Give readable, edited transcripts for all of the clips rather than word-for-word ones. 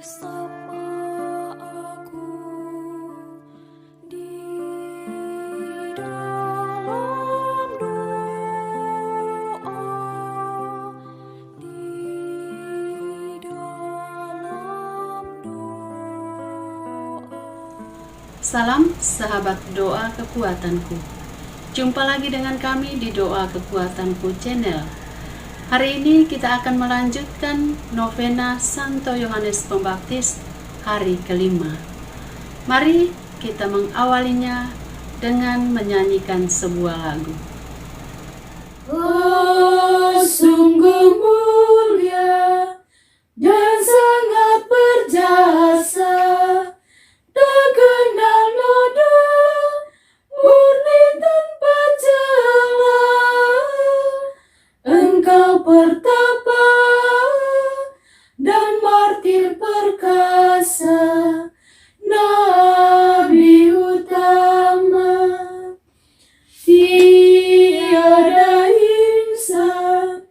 Sapa aku di dalam doa, di dalam doa. Salam sahabat doa kekuatanku. Jumpa lagi dengan kami di Doa Kekuatanku channel. Hari ini kita akan melanjutkan novena Santo Yohanes Pembaptis hari kelima. Mari kita mengawalinya dengan menyanyikan sebuah lagu. Oh, sungguh mulia dan sangat berjasa, tak kenal noda, murni tanpa celah. Engkau pertapa dan martir perkasa, nabi utama. Tiada insan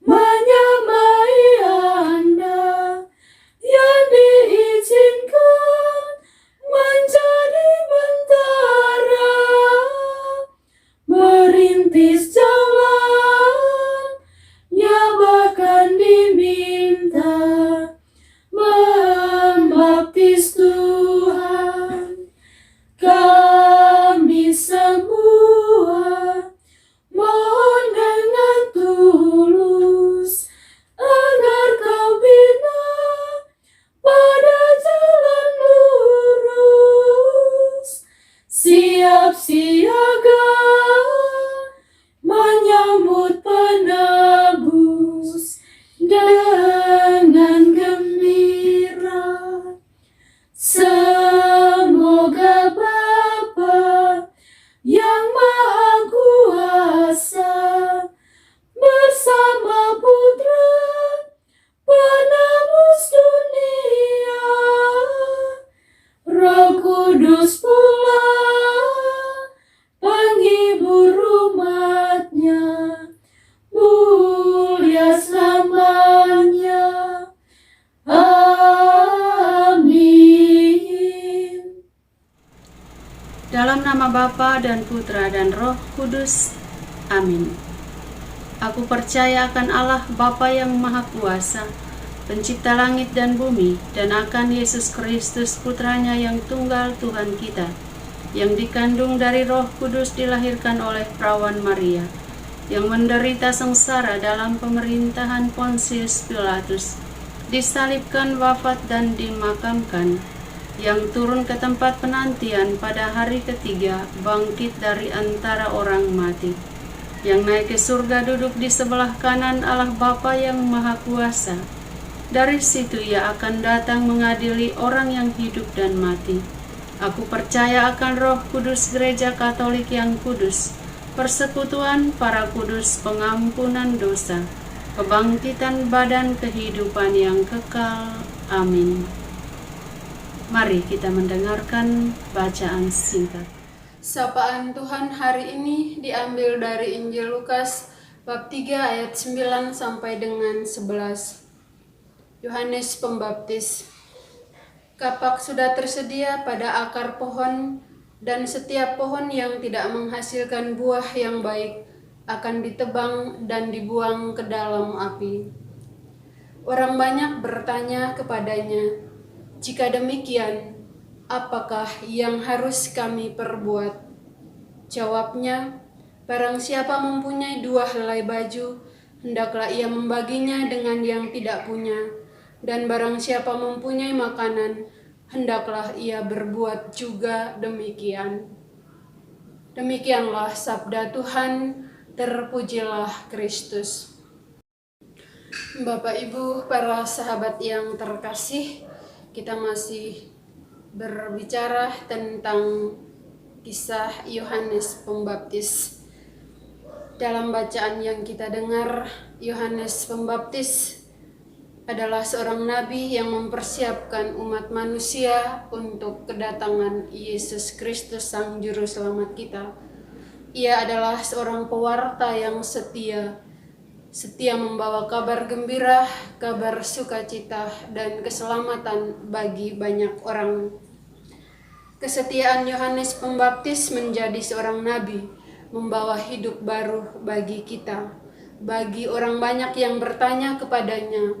menyamai Anda yang diizinkan menjadi bentara, merintis jalan, ya bahkan diminta membaptis Tuhan. Kami semua mohon dengan tulus agar kau bina pada jalan lurus, siap siaga menyambut penebus dengan gembira. Semoga Bapa yang Maha Kuasa bersama Putra penebus dunia, Roh Kudus pula penghibur umatnya, mulia selamanya. Amin. Dalam nama Bapa dan Putra dan Roh Kudus. Amin. Aku percaya akan Allah Bapa yang Maha Kuasa, Pencipta langit dan bumi, dan akan Yesus Kristus Putranya yang tunggal Tuhan kita, yang dikandung dari Roh Kudus, dilahirkan oleh perawan Maria, yang menderita sengsara dalam pemerintahan Pontius Pilatus, disalibkan, wafat dan dimakamkan, yang turun ke tempat penantian pada hari ketiga, bangkit dari antara orang mati, yang naik ke surga, duduk di sebelah kanan Allah Bapa yang Maha Kuasa. Dari situ ia akan datang mengadili orang yang hidup dan mati. Aku percaya akan Roh Kudus, Gereja Katolik yang kudus, persekutuan para kudus, pengampunan dosa, kebangkitan badan, kehidupan yang kekal. Amin. Mari kita mendengarkan bacaan singkat. Sapaan Tuhan hari ini diambil dari Injil Lukas bab 3 ayat 9 sampai dengan 11. Yohanes Pembaptis. Kapak sudah tersedia pada akar pohon, dan setiap pohon yang tidak menghasilkan buah yang baik akan ditebang dan dibuang ke dalam api. Orang banyak bertanya kepadanya, "Jika demikian, apakah yang harus kami perbuat?" Jawabnya, "Barang siapa mempunyai 2 helai baju, hendaklah ia membaginya dengan yang tidak punya. Dan barang siapa mempunyai makanan, hendaklah ia berbuat juga demikian." Demikianlah sabda Tuhan, terpujilah Kristus. Bapak Ibu, para sahabat yang terkasih, kita masih berbicara tentang kisah Yohanes Pembaptis. Dalam bacaan yang kita dengar, Yohanes Pembaptis adalah seorang nabi yang mempersiapkan umat manusia untuk kedatangan Yesus Kristus, Sang Juru Selamat kita. Ia adalah seorang pewarta yang setia, setia membawa kabar gembira, kabar sukacita, dan keselamatan bagi banyak orang. Kesetiaan Yohanes Pembaptis menjadi seorang nabi, membawa hidup baru bagi kita. Bagi orang banyak yang bertanya kepadanya,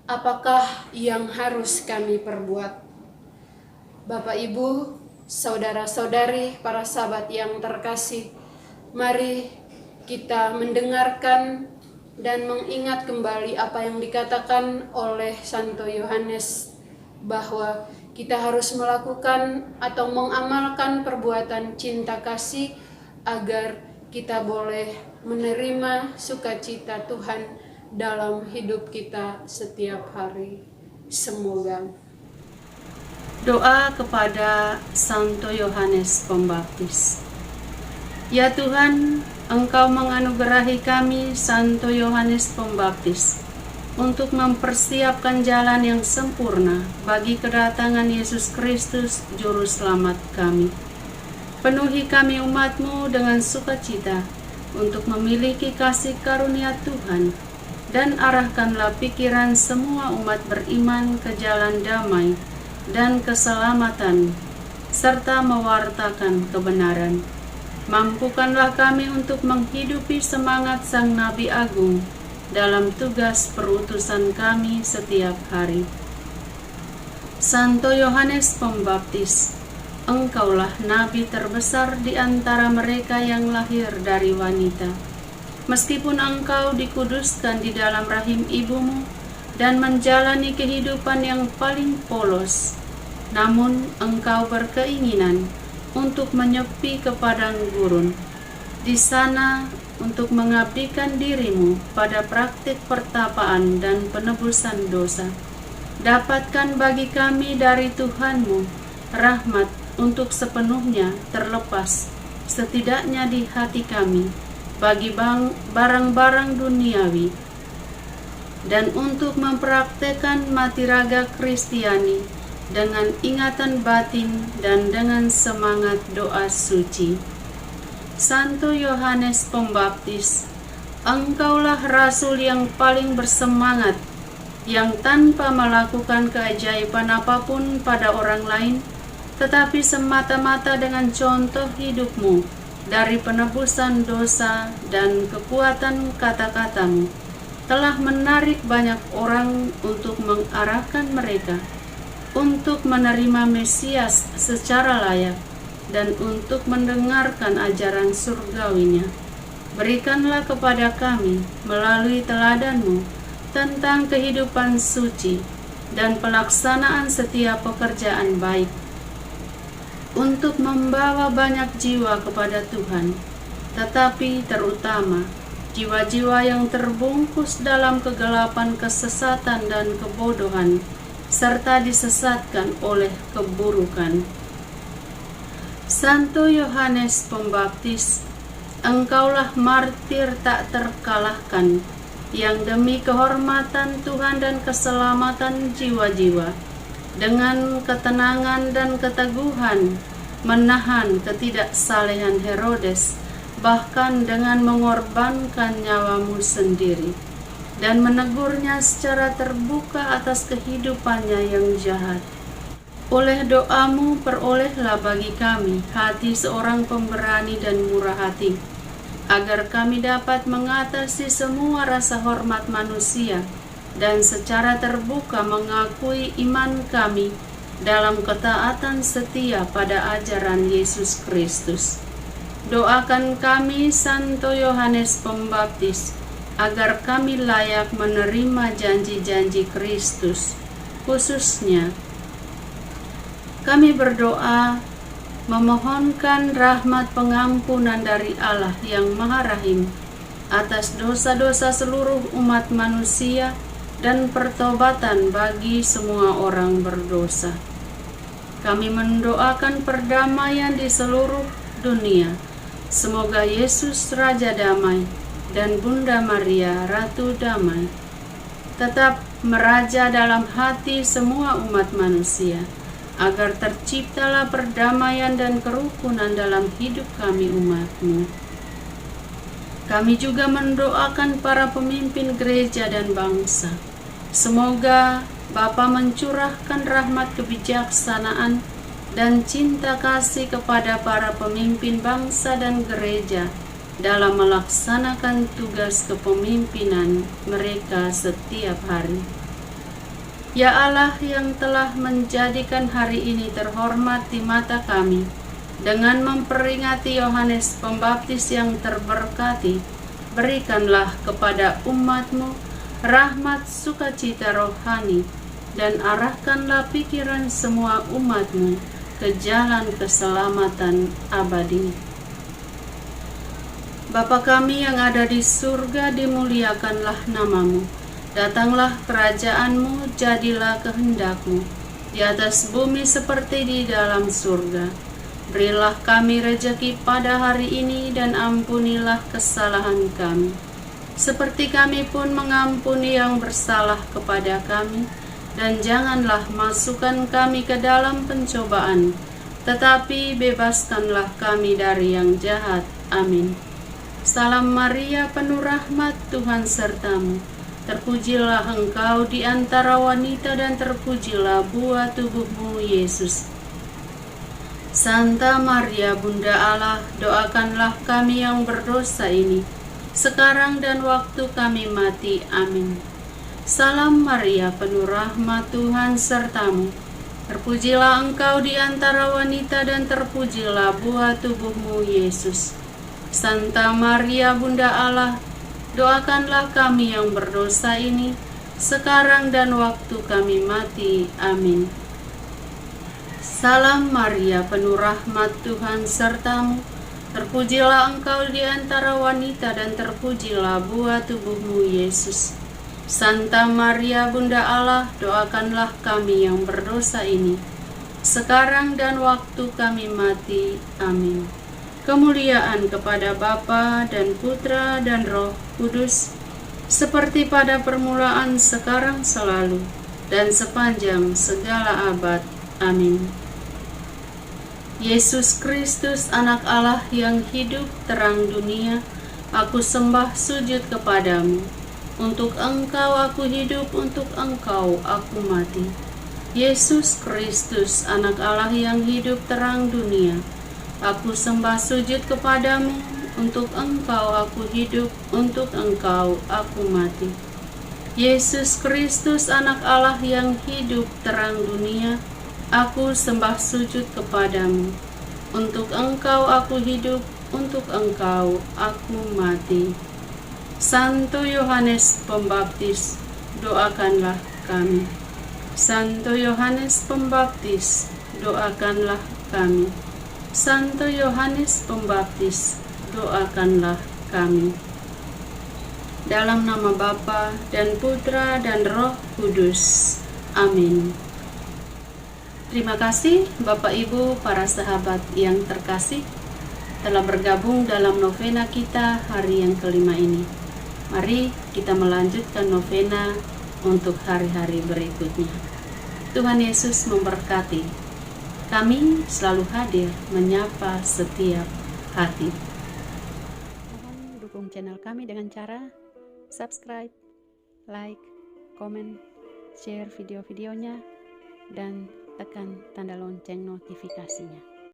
apakah yang harus kami perbuat? Bapak, Ibu, saudara-saudari, para sahabat yang terkasih, mari kita mendengarkan dan mengingat kembali apa yang dikatakan oleh Santo Yohanes, bahwa kita harus melakukan atau mengamalkan perbuatan cinta kasih agar kita boleh menerima sukacita Tuhan dalam hidup kita setiap hari. Semoga. Doa kepada Santo Yohanes Pembaptis. Ya Tuhan, Engkau menganugerahi kami Santo Yohanes Pembaptis untuk mempersiapkan jalan yang sempurna bagi kedatangan Yesus Kristus Juru Selamat kami. Penuhi kami umat-Mu dengan sukacita untuk memiliki kasih karunia Tuhan, dan arahkanlah pikiran semua umat beriman ke jalan damai dan keselamatan, serta mewartakan kebenaran. Mampukanlah kami untuk menghidupi semangat Sang Nabi Agung dalam tugas perutusan kami setiap hari. Santo Yohanes Pembaptis, Engkaulah nabi terbesar di antara mereka yang lahir dari wanita. Meskipun Engkau dikuduskan di dalam rahim ibumu dan menjalani kehidupan yang paling polos, namun Engkau berkeinginan untuk menyepi ke padang gurun. Di sana untuk mengabdikan dirimu pada praktik pertapaan dan penebusan dosa. Dapatkan bagi kami dari Tuhanmu rahmat untuk sepenuhnya terlepas, setidaknya di hati kami, bagi barang-barang duniawi, dan untuk mempraktekkan mati raga Kristiani dengan ingatan batin dan dengan semangat doa suci. Santo Yohanes Pembaptis, Engkaulah rasul yang paling bersemangat, yang tanpa melakukan keajaiban apapun pada orang lain, tetapi semata-mata dengan contoh hidupmu dari penebusan dosa dan kekuatan kata-katamu, telah menarik banyak orang untuk mengarahkan mereka untuk menerima Mesias secara layak dan untuk mendengarkan ajaran surgawinya. Berikanlah kepada kami melalui teladan-Mu tentang kehidupan suci dan pelaksanaan setiap pekerjaan baik, untuk membawa banyak jiwa kepada Tuhan, tetapi terutama jiwa-jiwa yang terbungkus dalam kegelapan kesesatan dan kebodohan, serta disesatkan oleh keburukan. Santo Yohanes Pembaptis, Engkaulah martir tak terkalahkan, yang demi kehormatan Tuhan dan keselamatan jiwa-jiwa, dengan ketenangan dan keteguhan menahan ketidaksalehan Herodes, bahkan dengan mengorbankan nyawamu sendiri, dan menegurnya secara terbuka atas kehidupannya yang jahat. Oleh doamu perolehlah bagi kami hati seorang pemberani dan murah hati, agar kami dapat mengatasi semua rasa hormat manusia dan secara terbuka mengakui iman kami dalam ketaatan setia pada ajaran Yesus Kristus. Doakan kami, Santo Yohanes Pembaptis, agar kami layak menerima janji-janji Kristus. Khususnya, kami berdoa memohonkan rahmat pengampunan dari Allah yang Maha Rahim atas dosa-dosa seluruh umat manusia dan pertobatan bagi semua orang berdosa. Kami mendoakan perdamaian di seluruh dunia. Semoga Yesus Raja Damai dan Bunda Maria Ratu Damai tetap meraja dalam hati semua umat manusia, agar terciptalah perdamaian dan kerukunan dalam hidup kami umat-Mu. Kami juga mendoakan para pemimpin gereja dan bangsa. Semoga Bapa mencurahkan rahmat kebijaksanaan dan cinta kasih kepada para pemimpin bangsa dan gereja dalam melaksanakan tugas kepemimpinan mereka setiap hari. Ya Allah yang telah menjadikan hari ini terhormat di mata kami dengan memperingati Yohanes Pembaptis yang terberkati, berikanlah kepada umat-Mu rahmat sukacita rohani dan arahkanlah pikiran semua umat-Mu ke jalan keselamatan abadi. Bapa kami yang ada di surga, dimuliakanlah nama-Mu. Datanglah kerajaan-Mu, jadilah kehendak-Mu di atas bumi seperti di dalam surga. Berilah kami rejeki pada hari ini dan ampunilah kesalahan kami, seperti kami pun mengampuni yang bersalah kepada kami. Dan janganlah masukkan kami ke dalam pencobaan, tetapi bebaskanlah kami dari yang jahat. Amin. Salam Maria, penuh rahmat, Tuhan serta-Mu. Terpujilah Engkau di antara wanita dan terpujilah buah tubuh-Mu, Yesus. Santa Maria, Bunda Allah, doakanlah kami yang berdosa ini, sekarang dan waktu kami mati. Amin. Salam Maria, penuh rahmat, Tuhan serta-Mu. Terpujilah Engkau di antara wanita dan terpujilah buah tubuh-Mu, Yesus. Santa Maria, Bunda Allah, doakanlah kami yang berdosa ini, sekarang dan waktu kami mati. Amin. Salam Maria, penuh rahmat, Tuhan serta-Mu. Terpujilah Engkau di antara wanita dan terpujilah buah tubuh-Mu, Yesus. Santa Maria, Bunda Allah, doakanlah kami yang berdosa ini, sekarang dan waktu kami mati. Amin. Kemuliaan kepada Bapa dan Putra dan Roh Kudus, seperti pada permulaan, sekarang, selalu, dan sepanjang segala abad. Amin. Yesus Kristus, Anak Allah yang hidup terang dunia, aku sembah sujud kepadamu. Untuk Engkau aku hidup, untuk Engkau aku mati. Yesus Kristus, Anak Allah yang hidup terang dunia, aku sembah sujud kepadamu. Untuk Engkau aku hidup, untuk Engkau aku mati. Yesus Kristus, Anak Allah yang hidup terang dunia, aku sembah sujud kepadamu. Untuk Engkau aku hidup, untuk Engkau aku mati. Santo Yohanes Pembaptis, doakanlah kami. Santo Yohanes Pembaptis, doakanlah kami. Santo Yohanes Pembaptis, doakanlah kami. Dalam nama Bapa dan Putra dan Roh Kudus. Amin. Terima kasih Bapak Ibu, para sahabat yang terkasih, telah bergabung dalam novena kita hari yang kelima ini. Mari kita melanjutkan novena untuk hari-hari berikutnya. Tuhan Yesus memberkati. Kami selalu hadir menyapa setiap hati. Mohon dukung channel kami dengan cara subscribe, like, komen, share video-videonya, dan tekan tanda lonceng notifikasinya.